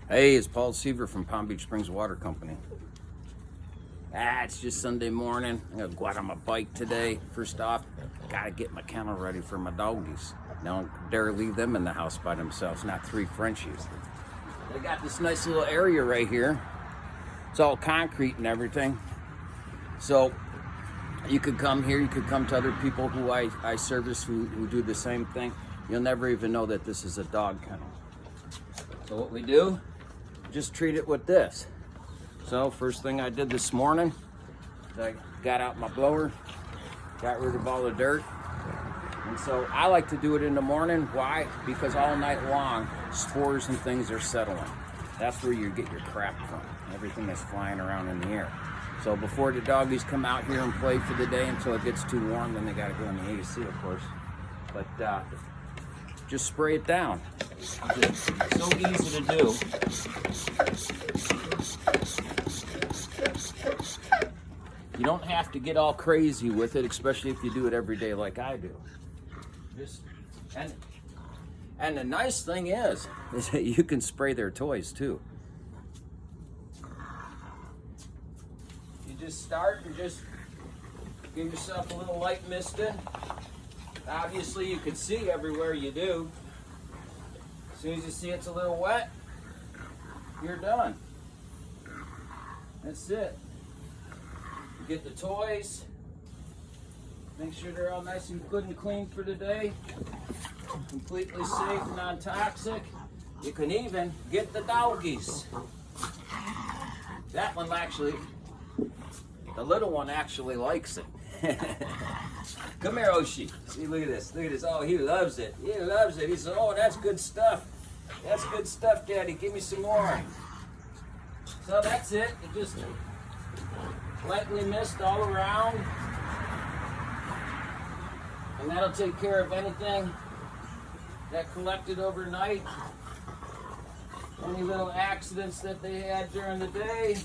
Hey, it's Paul Seaver from Palm Beach Springs Water Company. It's just Sunday morning. I'm gonna go out on my bike today. First off, gotta get my kennel ready for my doggies. Don't dare leave them in the house by themselves, not 3 Frenchies. They got this nice little area right here. It's all concrete and everything. So you could come here, you could come to other people who I service who do the same thing. You'll never even know that this is a dog kennel. So what we do, just treat it with this. So first thing I did this morning, I got out my blower, got rid of all the dirt. And so I like to do it in the morning. Why? Because all night long, spores and things are settling. That's where you get your crap from, everything that's flying around in the air. So before the doggies come out here and play for the day until it gets too warm, then they gotta go in the AC, of course. But just spray it down. It's so easy to do. You don't have to get all crazy with it, especially if you do it every day like I do. And the nice thing is that you can spray their toys too. You just start and just give yourself a little light misting. Obviously you can see everywhere you do. As soon as you see it's a little wet, you're done. That's it. You get the toys, make sure they're all nice and good and clean for the day. Completely safe, non-toxic. You can even get the doggies. That one actually, the little one actually likes it. Come here, Oshi. See, look at this. Look at this. Oh, he loves it. He loves it. He said, oh, that's good stuff. That's good stuff, Daddy. Give me some more. So that's it. You just lightly mist all around. And that'll take care of anything that collected overnight. Any little accidents that they had during the day.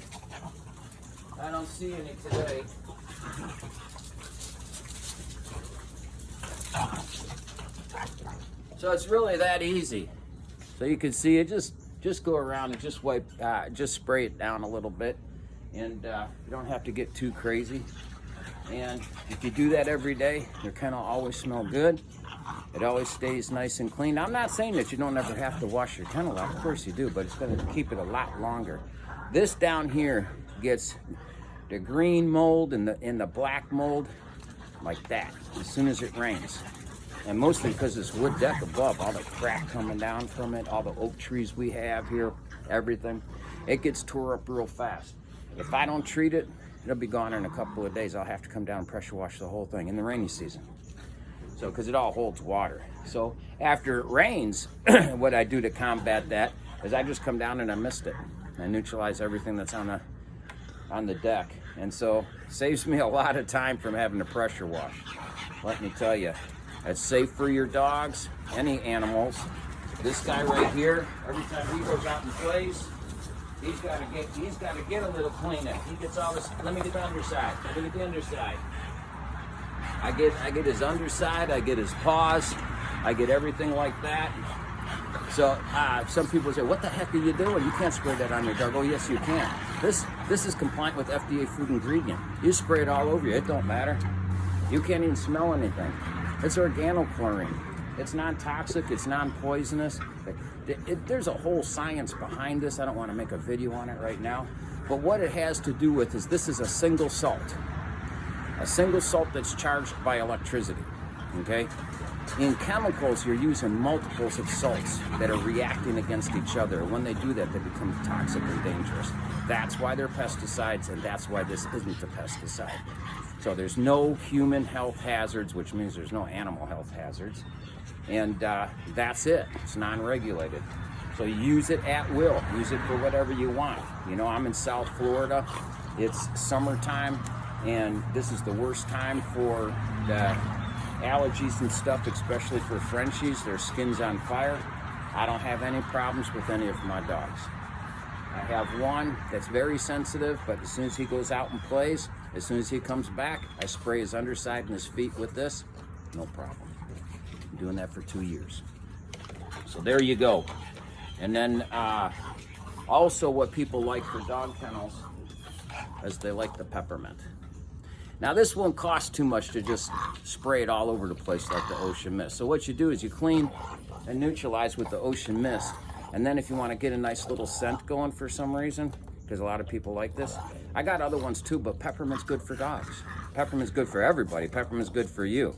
I don't see any today. So it's really that easy. So you can see it, just go around and just wipe, just spray it down a little bit. And you don't have to get too crazy. And if you do that every day, your kennel always smell good. It always stays nice and clean. I'm not saying that you don't ever have to wash your kennel out. Of course you do, but it's going to keep it a lot longer. This down here gets the green mold and the black mold like that as soon as it rains. And mostly because it's wood deck above, all the crap coming down from it, all the oak trees we have here, everything, it gets tore up real fast. If I don't treat it, it'll be gone in a couple of days. I'll have to come down and pressure wash the whole thing in the rainy season. So, because it all holds water. So after it rains, what I do to combat that is I just come down and I mist it. I neutralize everything that's on the deck. And so it saves me a lot of time from having to pressure wash. Let me tell you, it's safe for your dogs, any animals. This guy right here, every time he goes out and plays, he's got to get a little cleanup. He gets all this. Let me get the underside. Let me get the underside. I get his underside. I get his paws. I get everything like that. So some people say, "What the heck are you doing? You can't spray that on your dog." Oh, yes, you can. This is compliant with FDA food ingredient. You spray it all over you. It don't matter. You can't even smell anything. It's organochlorine. It's non-toxic. It's non-poisonous. There's a whole science behind this. I don't want to make a video on it right now. But what it has to do with is this is a single salt. A single salt that's charged by electricity. Okay? In chemicals, you're using multiples of salts that are reacting against each other. When they do that, they become toxic and dangerous. That's why they're pesticides, and that's why this isn't a pesticide. So there's no human health hazards, which means there's no animal health hazards. And that's it. It's non-regulated. So use it at will. Use it for whatever you want. You know, I'm in South Florida. It's summertime, and this is the worst time for the allergies and stuff, especially for Frenchies. Their skin's on fire. I don't have any problems with any of my dogs. I have one that's very sensitive, but as soon as he goes out and plays, as soon as he comes back, I spray his underside and his feet with this. No problem. I'm doing that for 2 years. So there you go. And then Also, what people like for dog kennels is they like the peppermint. Now this won't cost too much to just spray it all over the place like the ocean mist. So what you do is you clean and neutralize with the ocean mist, and then if you want to get a nice little scent going for some reason, because a lot of people like this, I got other ones too, but peppermint's good for dogs. Peppermint's good for everybody. Peppermint's good for you.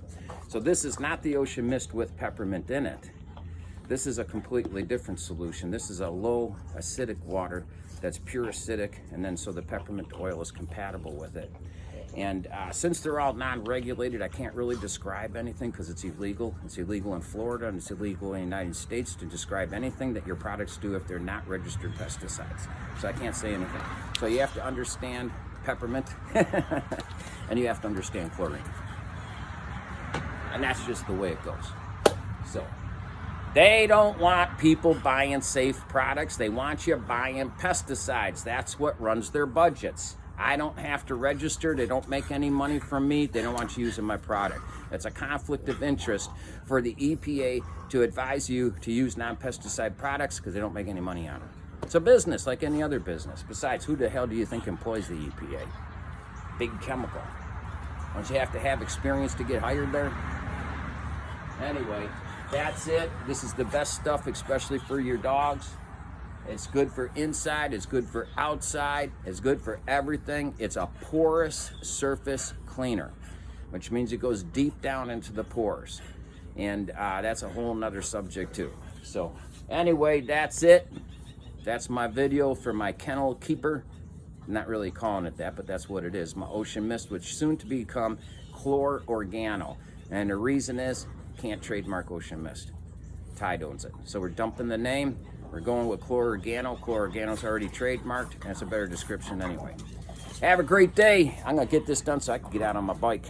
So this is not the ocean mist with peppermint in it. This is a completely different solution. This is a low acidic water that's pure acidic, and then so the peppermint oil is compatible with it. And since they're all non-regulated, I can't really describe anything because it's illegal. It's illegal in Florida and it's illegal in the United States to describe anything that your products do if they're not registered pesticides. So I can't say anything. So you have to understand peppermint and you have to understand chlorine. And that's just the way it goes. So they don't want people buying safe products. They want you buying pesticides. That's what runs their budgets. I don't have to register. They don't make any money from me. They don't want you using my product. It's a conflict of interest for the EPA to advise you to use non-pesticide products because they don't make any money on it. It's a business like any other business. Besides, who the hell do you think employs the EPA? Big chemical. Don't you have to have experience to get hired there? Anyway, that's it. This is the best stuff, especially for your dogs. It's good for inside, it's good for outside, it's good for everything. It's a porous surface cleaner, which means it goes deep down into the pores. And that's a whole nother subject too. So anyway, that's it. That's my video for my kennel keeper. I'm not really calling it that, but that's what it is. My ocean mist, which soon to become chlor organo. And the reason is, can't trademark ocean mist. Tide owns it. So we're dumping the name. We're going with chlor organo. Chlor organo's already trademarked, and it's a better description anyway. Have a great day. I'm gonna get this done so I can get out on my bike.